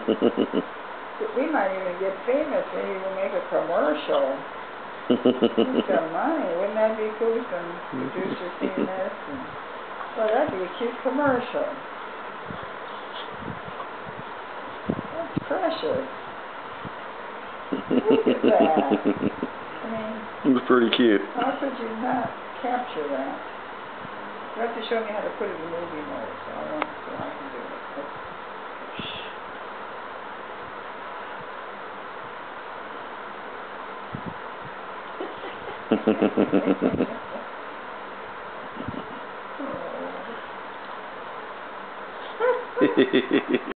We might even get famous. Maybe we'll make a commercial. Get some money. Wouldn't that be cool? Some producers seeing this. Well, that'd be a cute commercial. That's precious. Look at that. I mean, it was pretty cute. how could you not capture that? You have to show me how to put it in movie mode, so I want so I can do it. Hehehehe